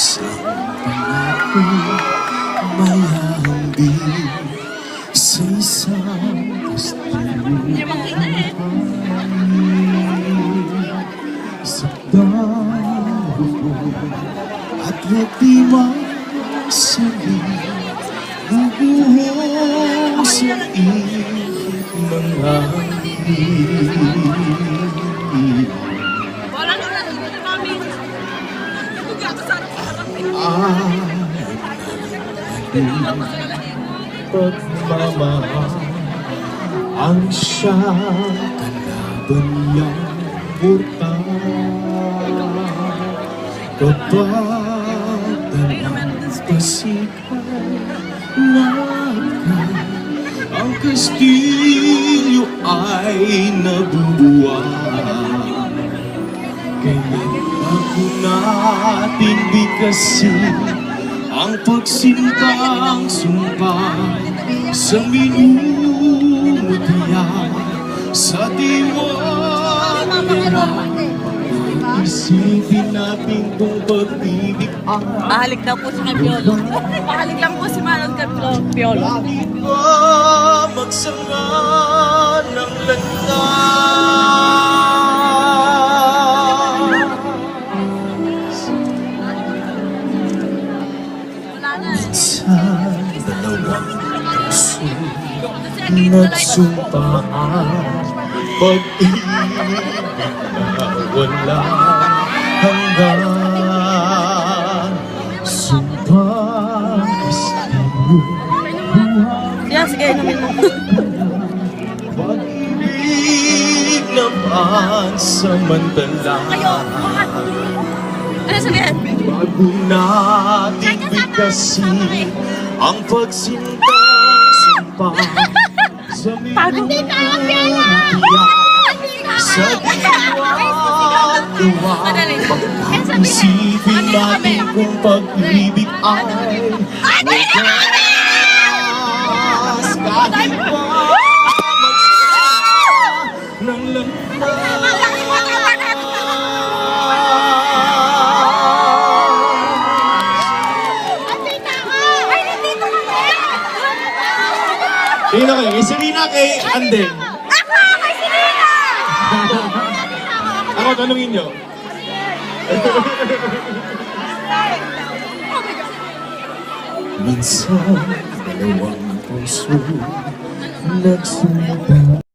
Isang pangako mayahambing sa isang destino. Sa dahon at di masalit, bubuhos sa ihip ng hangin. Pagmamahal ang siyang kalaban niyang murta. Kapag nagpasikat ang kastilyo ay nabubuhay. Kaya ako natin bigkasin ang pagsintang sumpa sa minumutihan sa diwan nila. Isipin natin kung pag-ibig ang Mahalik daw po si Piolo. Mahalik lang po si Manong Piolo. bakit ba magsanga ng landas? Sa dalawang puso nagsumpaan pag-ibig na walang hanggan. Sumpah istimewa Kaya sige, inumin mo. pag-ibig na pansamantala. Ano sabihin? Bago natin bigkasin ang pagsintang-sumpa sa minumutihan sa diwa-diwa. Isipin natin kung pag-ibig ay wagas kahit pa magsama ng Sino kayo? Kay Serena, kay Anden? Ako! Kay Serena! Ako, tanungin nyo. Minsan, dalawang puso nagsumpaan